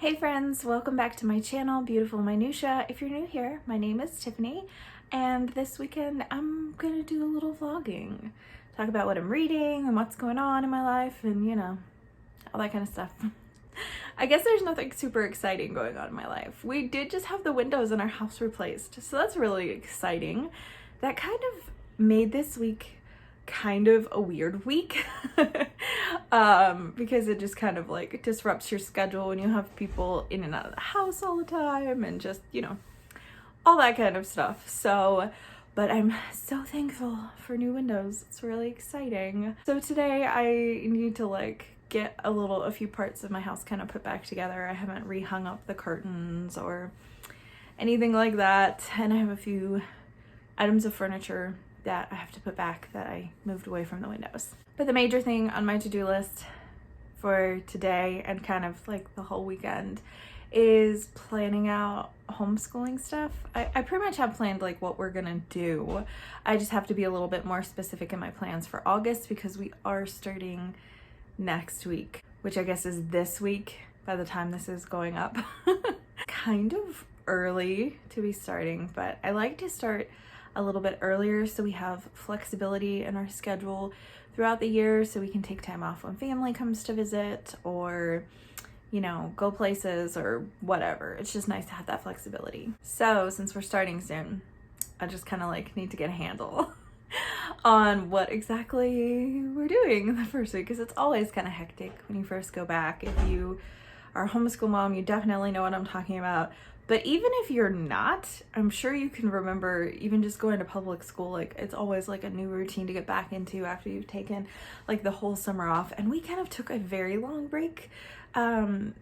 Hey friends, welcome back to my channel, Beautiful Minutia. If you're new here, my name is Tiffany, and this weekend I'm gonna do a little vlogging. Talk about what I'm reading and what's going on in my life and, you know, all that kind of stuff. I guess there's nothing super exciting going on in my life. We did just have the windows in our house replaced, so that's really exciting. That kind of made this week kind of a weird week because it just kind of like disrupts your schedule when you have people in and out of the house all the time and just, you know, all that kind of stuff. So, but I'm so thankful for new windows. It's really exciting. So today I need to like get a few parts of my house kind of put back together. I haven't rehung up the curtains or anything like that, and I have a few items of furniture that I have to put back that I moved away from the windows. But the major thing on my to-do list for today and kind of like the whole weekend is planning out homeschooling stuff. I pretty much have planned like what we're gonna do. I just have to be a little bit more specific in my plans for August because we are starting next week, which I guess is this week by the time this is going up. Kind of early to be starting, but I like to start a little bit earlier so we have flexibility in our schedule throughout the year, so we can take time off when family comes to visit or, you know, go places or whatever. It's just nice to have that flexibility. So since we're starting soon, I just kind of like need to get a handle on what exactly we're doing the first week, because it's always kind of hectic when you first go back. If you are a homeschool mom, you definitely know what I'm talking about. But even if you're not, I'm sure you can remember even just going to public school, like it's always like a new routine to get back into after you've taken like the whole summer off. And we kind of took a very long break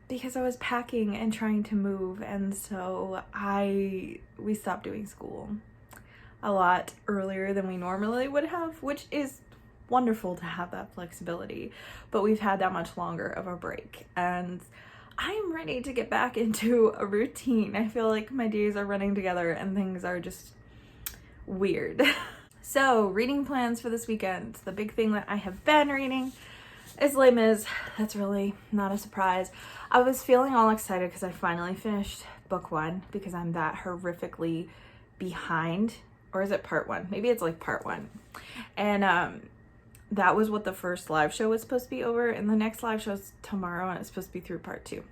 because I was packing and trying to move. And so we stopped doing school a lot earlier than we normally would have, which is wonderful to have that flexibility. But we've had that much longer of a break, and I'm ready to get back into a routine. I feel like my days are running together and things are just weird. So, reading plans for this weekend. The big thing that I have been reading is Les Mis. That's really not a surprise. I was feeling all excited because I finally finished book 1 because I'm that horrifically behind. Or is it part 1? Maybe it's like part 1. And that was what the first live show was supposed to be over, and the next live show is tomorrow and it's supposed to be through part 2.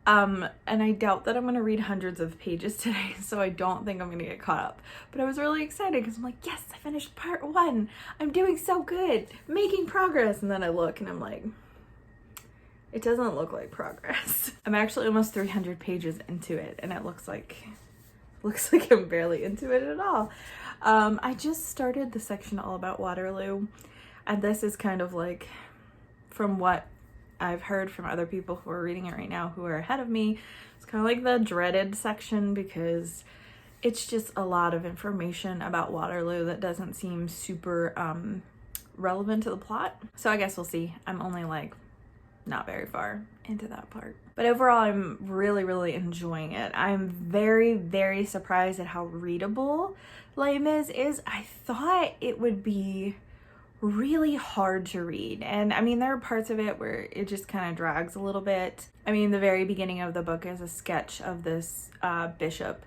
And I doubt that I'm going to read hundreds of pages today, so I don't think I'm going to get caught up. But I was really excited because I'm like, yes, I finished part 1. I'm doing so good, making progress. And then I look and I'm like, it doesn't look like progress. I'm actually almost 300 pages into it, and it looks like I'm barely into it at all. I just started the section all about Waterloo. And this is kind of like, from what I've heard from other people who are reading it right now who are ahead of me, it's kind of like the dreaded section because it's just a lot of information about Waterloo that doesn't seem super relevant to the plot. So I guess we'll see. I'm only like not very far into that part. But overall, I'm really, really enjoying it. I'm very, very surprised at how readable Les Mis is. I thought it would be really hard to read, and I mean there are parts of it where it just kind of drags a little bit. I mean, the very beginning of the book is a sketch of this bishop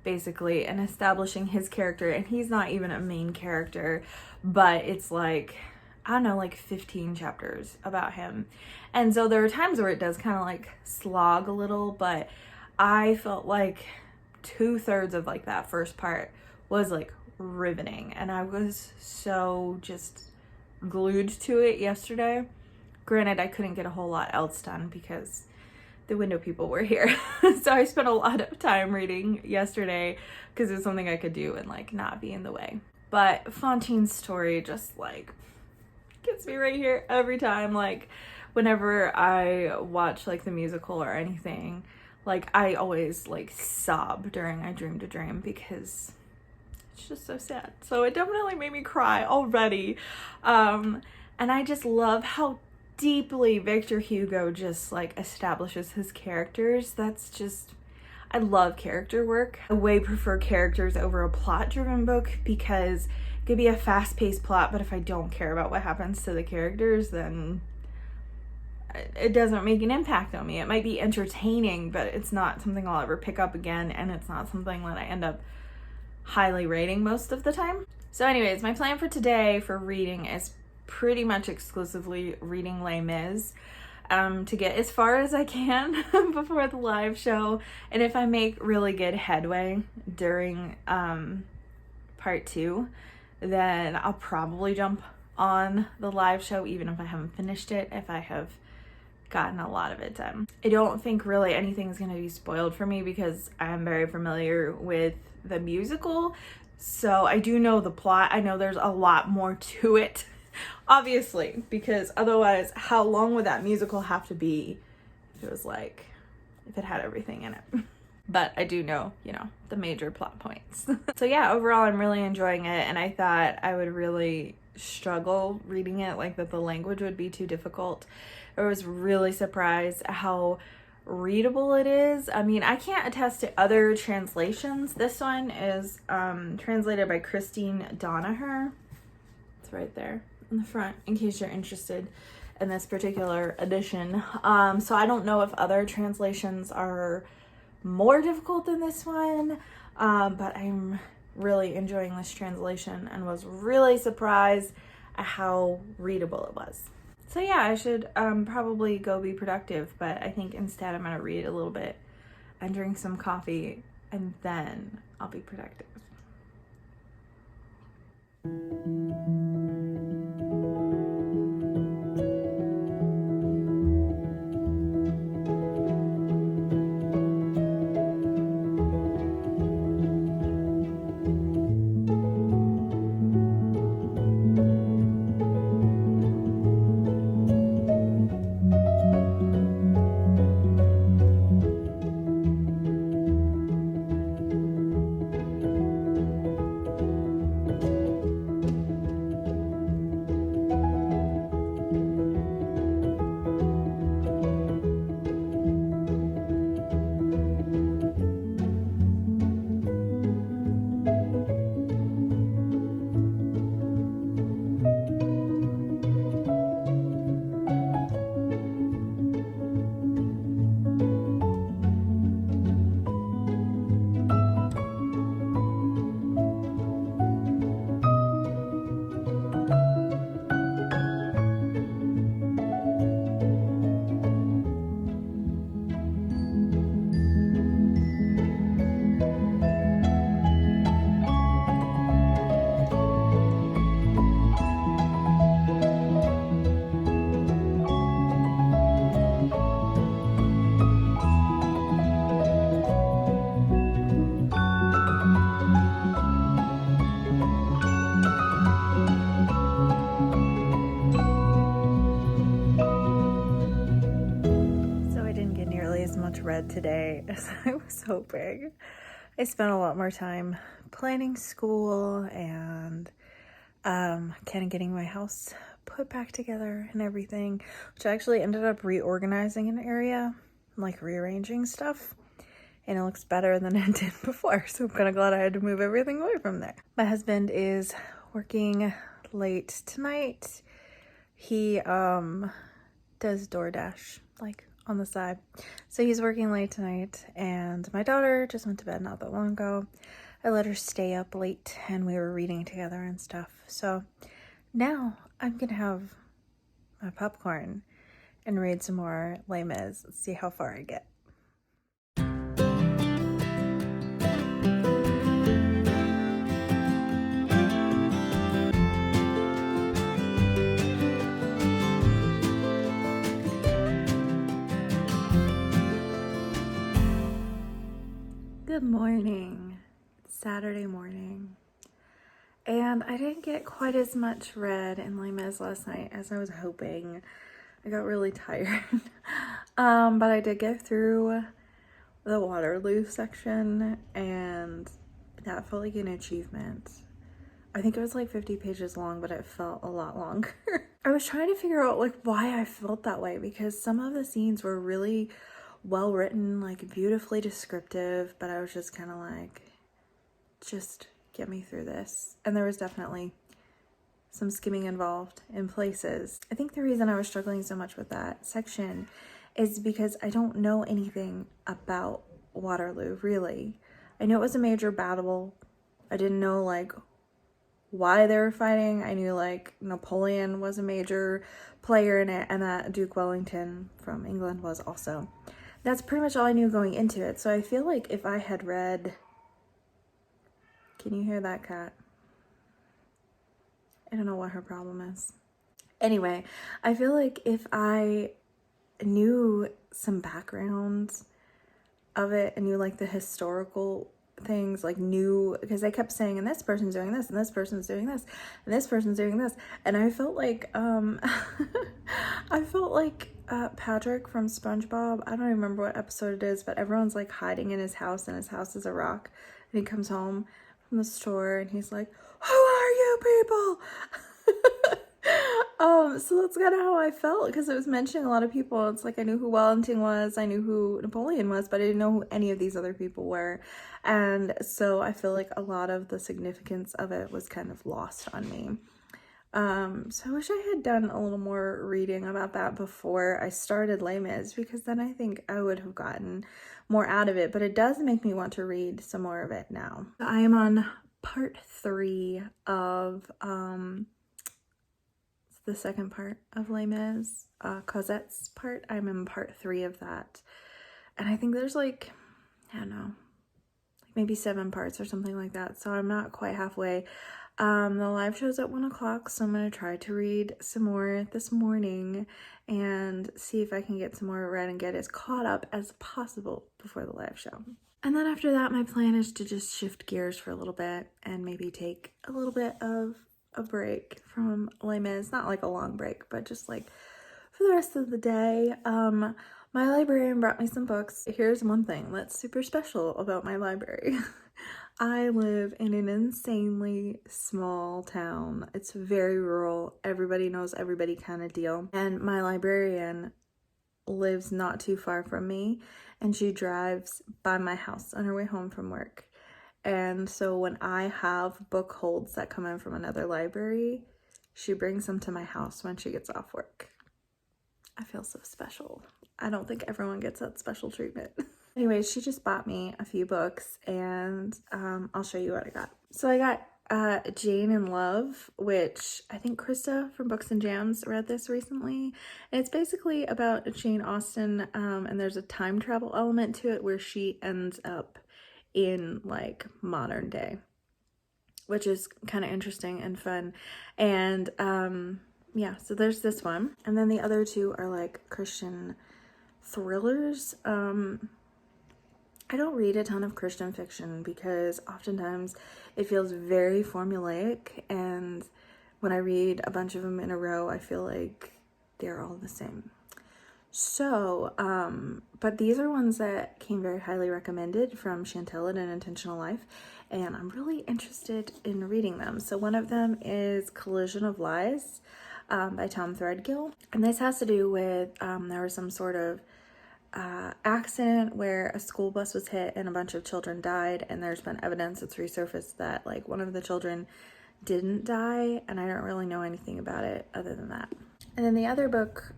basically and establishing his character, and he's not even a main character, but it's like, I don't know, like 15 chapters about him. And so there are times where it does kind of like slog a little, but I felt like 2/3 of like that first part was like riveting, and I was so just glued to it yesterday. Granted, I couldn't get a whole lot else done because the window people were here. So I spent a lot of time reading yesterday because it's something I could do and like not be in the way. But Fantine's story just like gets me right here every time. Like whenever I watch like the musical or anything, like I always like sob during I Dreamed a Dream because it's just so sad. So it definitely made me cry already. And I just love how deeply Victor Hugo just like establishes his characters. That's just, I love character work. I way prefer characters over a plot-driven book because it could be a fast-paced plot, but if I don't care about what happens to the characters, then it doesn't make an impact on me. It might be entertaining, but it's not something I'll ever pick up again, and it's not something that I end up highly rating most of the time. So anyways, my plan for today for reading is pretty much exclusively reading Les Mis, to get as far as I can before the live show. And if I make really good headway during part 2, then I'll probably jump on the live show even if I haven't finished it, if I have gotten a lot of it done. I don't think really anything's going to be spoiled for me because I'm very familiar with the musical, so I do know the plot. I know there's a lot more to it, obviously, because otherwise how long would that musical have to be if it had everything in it? But I do know, the major plot points. So yeah, overall I'm really enjoying it, and I thought I would really struggle reading it, that the language would be too difficult. I was really surprised how readable it is. I mean, I can't attest to other translations. This one is translated by Christine Donaher. It's right there in the front in case you're interested in this particular edition. So I don't know if other translations are more difficult than this one, but I'm really enjoying this translation and was really surprised at how readable it was. So yeah, I should probably go be productive, but I think instead I'm gonna read a little bit and drink some coffee, and then I'll be productive. Read today as I was hoping. I spent a lot more time planning school and kind of getting my house put back together and everything, which I actually ended up reorganizing an area, rearranging stuff, and it looks better than it did before, so I'm kind of glad I had to move everything away from there. My husband is working late tonight. He does DoorDash on the side, so he's working late tonight, and my daughter just went to bed not that long ago. I let her stay up late and we were reading together and stuff. So now I'm gonna have my popcorn and read some more Les Mis. Let's see how far I get. Good morning. It's Saturday morning, and I didn't get quite as much read in Les Mis last night as I was hoping. I got really tired, but I did get through the Waterloo section, and that felt like an achievement. I think it was 50 pages long, but it felt a lot longer. I was trying to figure out why I felt that way, because some of the scenes were really well written, beautifully descriptive, but I was just kind of just get me through this. And there was definitely some skimming involved in places. I think the reason I was struggling so much with that section is because I don't know anything about Waterloo, really. I knew it was a major battle. I didn't know, like, why they were fighting. I knew, like, Napoleon was a major player in it, and that Duke Wellington from England was also. That's pretty much all I knew going into it. So I feel like if I had read... Can you hear that cat? I don't know what her problem is. Anyway, I feel like if I knew some background of it and knew, like, the historical things, like, knew, because they kept saying, and this person's doing this, and this person's doing this, and this person's doing this, and I felt like I felt like Patrick from SpongeBob. I don't remember what episode it is, but everyone's, like, hiding in his house, and his house is a rock, and he comes home from the store and he's like, "Who are you people?" So that's kind of how I felt, because it was mentioning a lot of people. It's like I knew who Wellington was, I knew who Napoleon was, but I didn't know who any of these other people were. And so I feel like a lot of the significance of it was kind of lost on me. So I wish I had done a little more reading about that before I started Les Mis, because then I think I would have gotten more out of it. But it does make me want to read some more of it now. I am on part 3 of the second part of Les Mis, Cosette's part. I'm in part 3 of that, and I think there's, like, I don't know, like maybe 7 parts or something like that, so I'm not quite halfway. The live show's at 1 o'clock, so I'm gonna try to read some more this morning and see if I can get some more read and get as caught up as possible before the live show. And then after that, my plan is to just shift gears for a little bit and maybe take a little bit of a break from Les Mis. Not like a long break, but just like for the rest of the day. My librarian brought me some books. Here's one thing that's super special about my library. I live in an insanely small town. It's very rural. Everybody knows everybody kind of deal. And my librarian lives not too far from me, and she drives by my house on her way home from work. And so when I have book holds that come in from another library, she brings them to my house when she gets off work. I feel so special. I don't think everyone gets that special treatment. Anyways, she just bought me a few books, and I'll show you what I got. So I got Jane in Love, which I think Krista from Books and Jams read this recently. And it's basically about Jane Austen, and there's a time travel element to it where she ends up in, like, modern day, which is kind of interesting and fun. And yeah, so there's this one, and then the other two are like Christian thrillers. I don't read a ton of Christian fiction because oftentimes it feels very formulaic, and when I read a bunch of them in a row, I feel like they're all the same. So, but these are ones that came very highly recommended from Chantel at An Intentional Life, and I'm really interested in reading them. So one of them is Collision of Lies by Tom Threadgill, and this has to do with there was some sort of accident where a school bus was hit and a bunch of children died, and there's been evidence that's resurfaced that, like, one of the children didn't die, and I don't really know anything about it other than that. And then the other book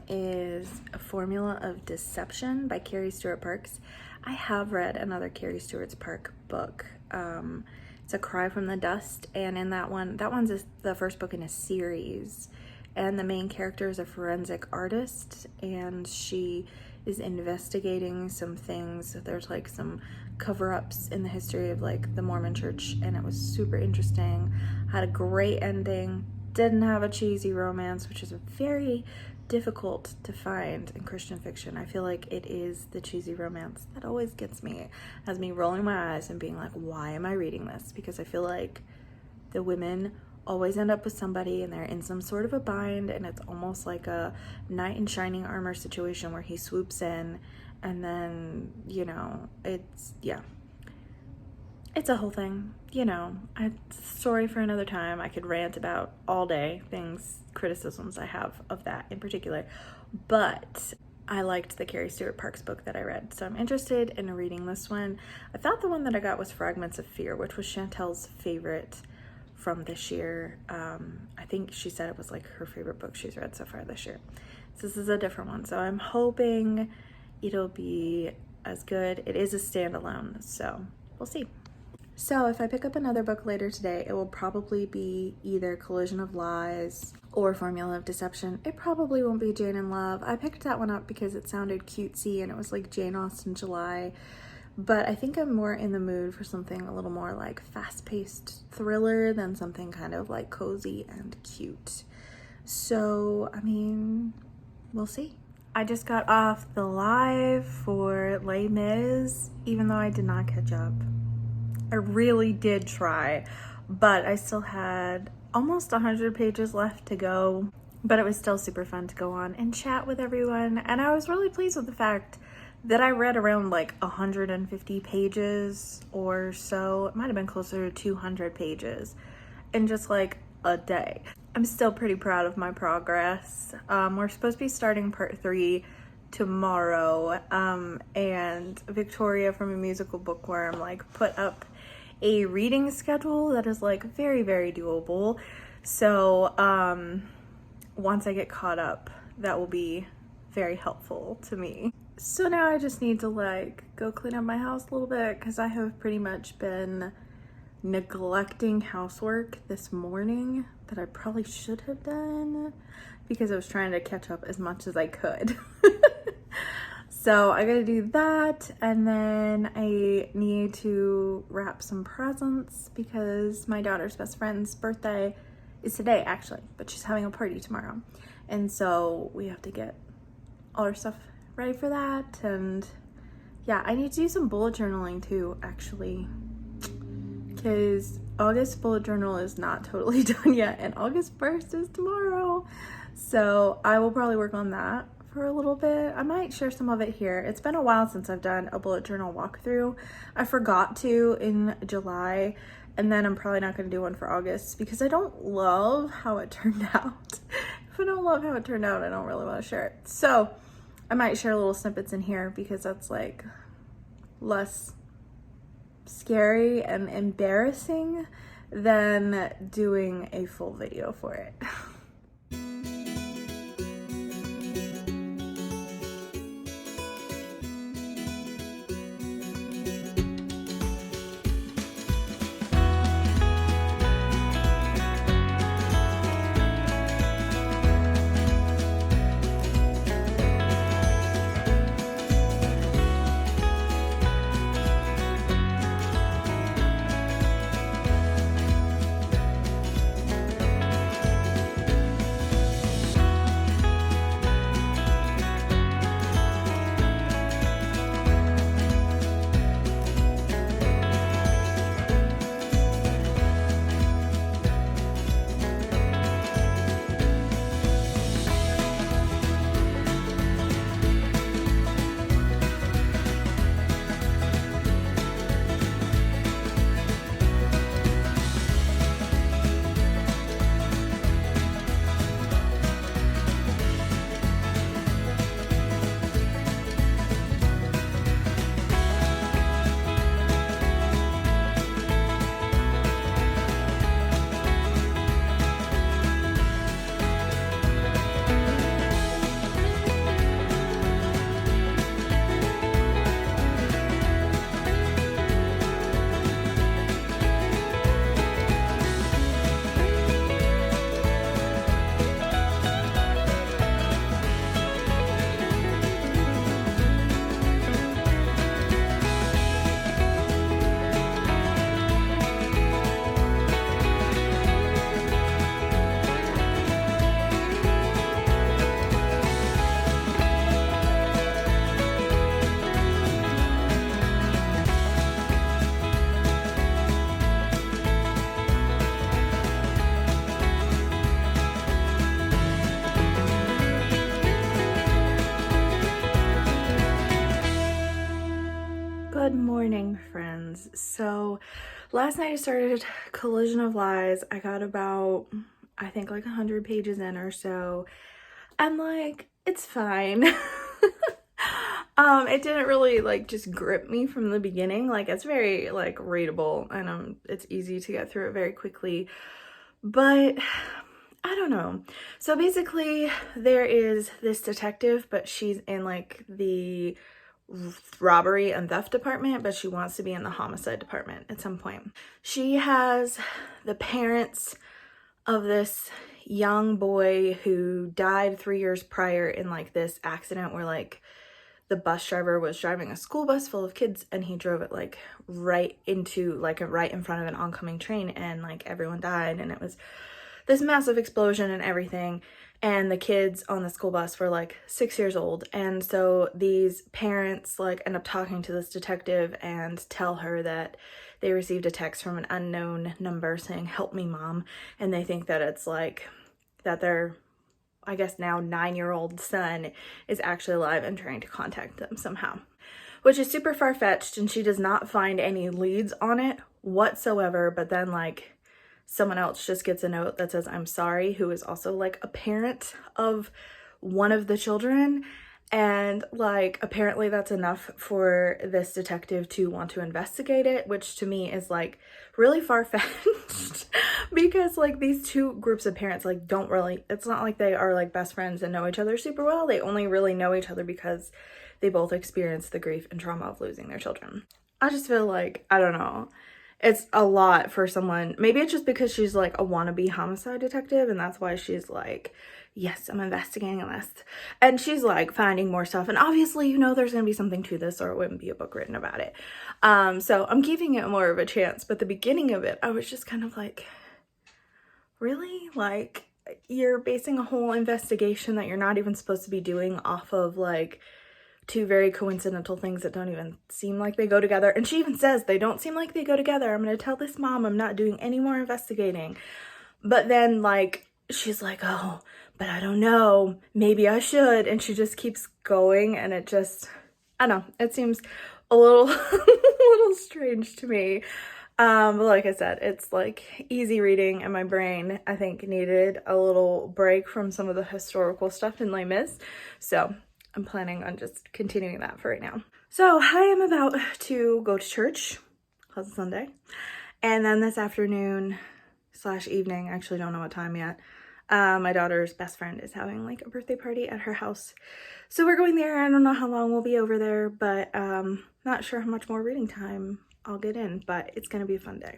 is A Formula of Deception by Carrie Stewart Parks. I have read another Carrie Stewart Parks book. It's A Cry from the Dust, and in that one's the first book in a series, and the main character is a forensic artist, and she is investigating some things. There's, like, some cover-ups in the history of, like, the Mormon church, and it was super interesting. Had a great ending. Didn't have a cheesy romance, which is very difficult to find in Christian fiction. I feel like it is the cheesy romance that always gets me, has me rolling my eyes and being like, why am I reading this? Because I feel like the women always end up with somebody and they're in some sort of a bind, and it's almost like a knight in shining armor situation where he swoops in, and then, you know, it's a whole thing, you know. It's a story for another time. I could rant about all day criticisms I have of that in particular, but I liked the Carrie Stewart Parks book that I read, so I'm interested in reading this one. I thought the one that I got was Fragments of Fear, which was Chantel's favorite from this year. I think she said it was like her favorite book she's read so far this year. So this is a different one. So I'm hoping it'll be as good. It is a standalone, so we'll see. So if I pick up another book later today, it will probably be either Collision of Lies or Formula of Deception. It probably won't be Jane in Love. I picked that one up because it sounded cutesy and it was like Jane Austen July. But I think I'm more in the mood for something a little more like fast-paced thriller than something kind of like cozy and cute. So, I mean, we'll see. I just got off the live for Les Mis, even though I did not catch up. I really did try, but I still had almost 100 pages left to go. But it was still super fun to go on and chat with everyone. And I was really pleased with the fact that I read around like 150 pages or so. It might have been closer to 200 pages in just like a day. I'm still pretty proud of my progress. We're supposed to be starting part 3 tomorrow. And Victoria from A Musical Bookworm like put up a reading schedule that is like very, very doable. So once I get caught up, that will be very helpful to me. So now I just need to like go clean up my house a little bit because I have pretty much been neglecting housework this morning that I probably should have done because I was trying to catch up as much as I could. So I gotta do that, and then I need to wrap some presents because my daughter's best friend's birthday is today actually, but she's having a party tomorrow. And so we have to get all our stuff ready for that. And yeah, I need to do some bullet journaling too, actually, because August bullet journal is not totally done yet, and August 1st is tomorrow. So I will probably work on that for a little bit. I might share some of it here. It's been a while since I've done a bullet journal walkthrough. I forgot to in July, and then I'm probably not going to do one for August because I don't love how it turned out. If I don't love how it turned out, I don't really want to share it. So I might share little snippets in here because that's like less scary and embarrassing than doing a full video for it. Good morning, friends. So last night I started Collision of Lies. I got about, I think like 100 pages in or so. And like, it's fine. It didn't really like just grip me from the beginning. Like it's very like readable and it's easy to get through it very quickly. But I don't know. So basically there is this detective, but she's in like the robbery and theft department, but she wants to be in the homicide department at some point. She has the parents of this young boy who died 3 years prior in like this accident where like the bus driver was driving a school bus full of kids and he drove it like right into like right in front of an oncoming train, and like everyone died, and it was this massive explosion and everything. And the kids on the school bus were like 6 years old. And so these parents like end up talking to this detective and tell her that they received a text from an unknown number saying, "Help me, Mom." And they think that it's like that their, I guess now 9-year-old son is actually alive and trying to contact them somehow, which is super far-fetched, and she does not find any leads on it whatsoever. But then like someone else just gets a note that says, "I'm sorry," who is also like a parent of one of the children. And like apparently that's enough for this detective to want to investigate it, which to me is like really far-fetched because like these two groups of parents like don't really, it's not like they are like best friends and know each other super well. They only really know each other because they both experienced the grief and trauma of losing their children. I just feel like, I don't know, it's a lot for someone. Maybe it's just because she's like a wannabe homicide detective and that's why she's like, yes, I'm investigating this. And she's like finding more stuff. And obviously, you know, there's going to be something to this or it wouldn't be a book written about it. So I'm giving it more of a chance. But the beginning of it, I was just kind of like, really? Like you're basing a whole investigation that you're not even supposed to be doing off of like two very coincidental things that don't even seem like they go together. And she even says they don't seem like they go together. I'm going to tell this mom I'm not doing any more investigating. But then like she's like, "Oh, but I don't know, maybe I should." And she just keeps going, and it just, I don't know, it seems a little a little strange to me. But like I said, it's like easy reading, and my brain I think needed a little break from some of the historical stuff in Les Mis. So I'm planning on just continuing that for right now. So I am about to go to church because it's Sunday. And then this afternoon / evening, I actually don't know what time yet, my daughter's best friend is having like a birthday party at her house. So we're going there. I don't know how long we'll be over there, but not sure how much more reading time I'll get in, but it's going to be a fun day.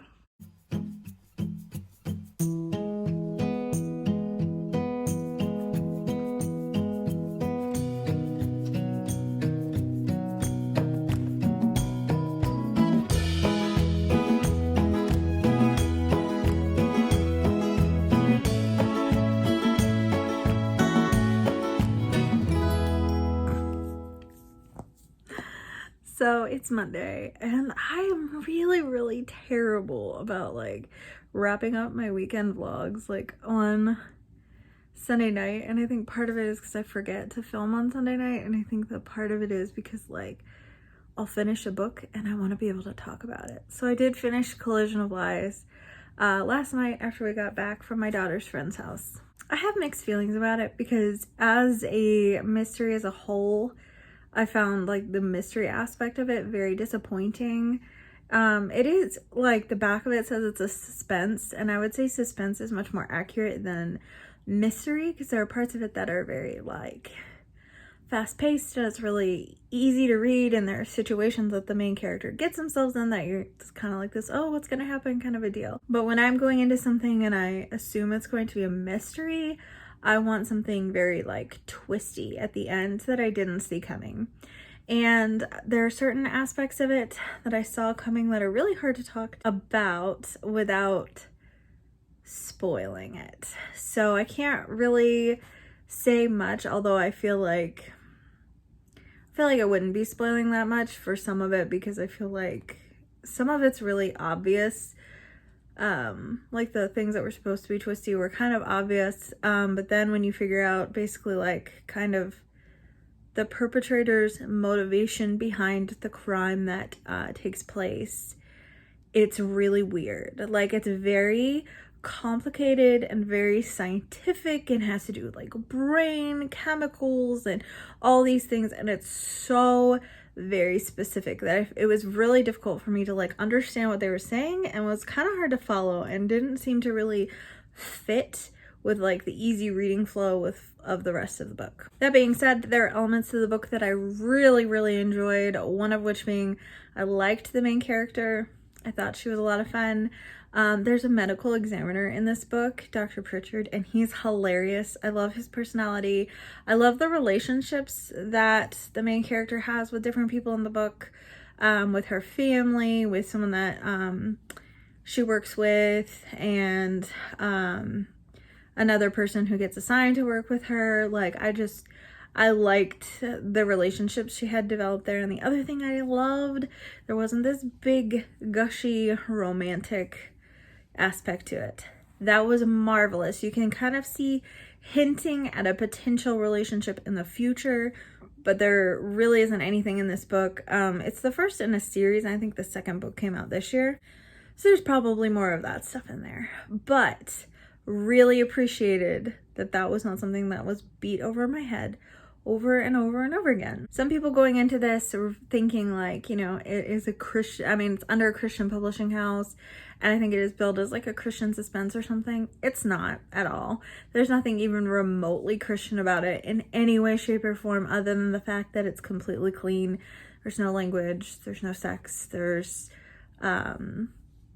So it's Monday and I am really terrible about like wrapping up my weekend vlogs like on Sunday night. And I think part of it is because I forget to film on Sunday night, and I think that part of it is because like I'll finish a book and I want to be able to talk about it. So I did finish Collision of Lies last night after we got back from my daughter's friend's house. I have mixed feelings about it because as a mystery as a whole, I found like the mystery aspect of it very disappointing. It is like the back of it says it's a suspense, and I would say suspense is much more accurate than mystery because there are parts of it that are very like fast-paced and it's really easy to read, and there are situations that the main character gets themselves in that you're just kind of like this, oh, what's gonna happen kind of a deal. But when I'm going into something and I assume it's going to be a mystery, I want something very like twisty at the end that I didn't see coming. And there are certain aspects of it that I saw coming that are really hard to talk about without spoiling it. So I can't really say much, although I feel like I wouldn't be spoiling that much for some of it because I feel like some of it's really obvious. Like the things that were supposed to be twisty were kind of obvious, but then when you figure out basically like kind of the perpetrator's motivation behind the crime that takes place, it's really weird. Like it's very complicated and very scientific and has to do with like brain chemicals and all these things, and it's so very specific that it was really difficult for me to like understand what they were saying, and was kind of hard to follow and didn't seem to really fit with like the easy reading flow of the rest of the book. That being said, there are elements of the book that I really enjoyed, one of which being I liked the main character. I thought she was a lot of fun. There's a medical examiner in this book, Dr. Pritchard, and he's hilarious. I love his personality. I love the relationships that the main character has with different people in the book, with her family, with someone that she works with, and another person who gets assigned to work with her. Like, I liked the relationships she had developed there. And the other thing I loved, there wasn't this big, gushy, romantic aspect to it. That was marvelous. You can kind of see hinting at a potential relationship in the future, but there really isn't anything in this book. It's the first in a series, and I think the second book came out this year. So there's probably more of that stuff in there. But really appreciated that that was not something that was beat over my head over and over and over again. Some people going into this are thinking like, you know, it is a Christian, I mean, it's under a Christian publishing house, and I think it is billed as like a Christian suspense or something. It's not at all. There's nothing even remotely Christian about it in any way, shape, or form, other than the fact that it's completely clean. There's no language, there's no sex, there's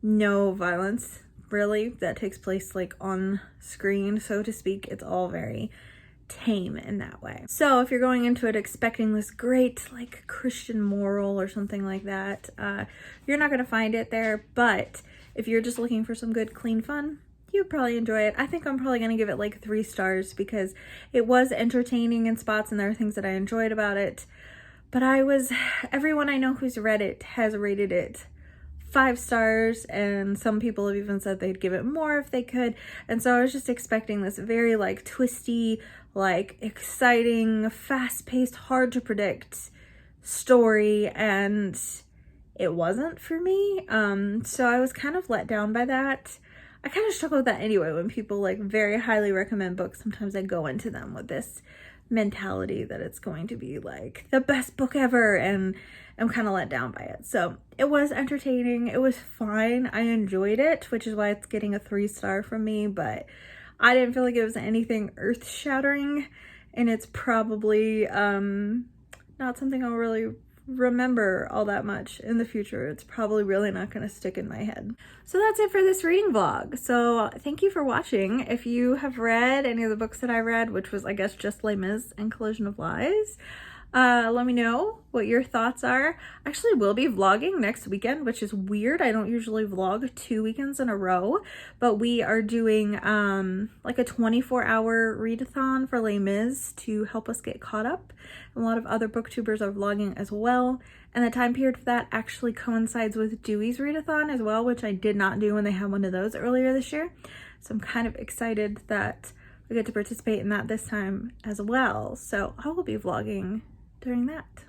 no violence really that takes place like on screen, so to speak. It's all very tame in that way. So if you're going into it expecting this great like Christian moral or something like that, you're not going to find it there. But if you're just looking for some good clean fun, you'd probably enjoy it. I think I'm probably going to give it like 3 stars because it was entertaining in spots and there are things that I enjoyed about it. But everyone I know who's read it has rated it 5 stars, and some people have even said they'd give it more if they could. And so I was just expecting this very like twisty, like exciting, fast-paced, hard to predict story, and it wasn't for me. So I was kind of let down by that. I kind of struggle with that anyway. When people like very highly recommend books, sometimes I go into them with this mentality that it's going to be like the best book ever, and I'm kind of let down by it. So it was entertaining, it was fine, I enjoyed it, which is why it's getting a 3 star from me. But I didn't feel like it was anything earth-shattering, and it's probably not something I'll really remember all that much in the future. It's probably really not going to stick in my head. So that's it for this reading vlog. So thank you for watching. If you have read any of the books that I read, which was I guess just Les Mis and Collision of Lies, let me know what your thoughts are. I actually will be vlogging next weekend, which is weird. I don't usually vlog 2 weekends in a row, but we are doing like a 24-hour readathon for Les Mis to help us get caught up. A lot of other booktubers are vlogging as well, and the time period for that actually coincides with Dewey's readathon as well, which I did not do when they had one of those earlier this year. So I'm kind of excited that we get to participate in that this time as well. So I will be vlogging during that.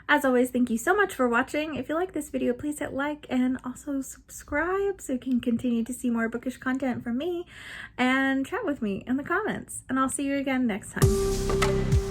As always, thank you so much for watching. If you like this video, please hit like and also subscribe so you can continue to see more bookish content from me, and chat with me in the comments. And I'll see you again next time.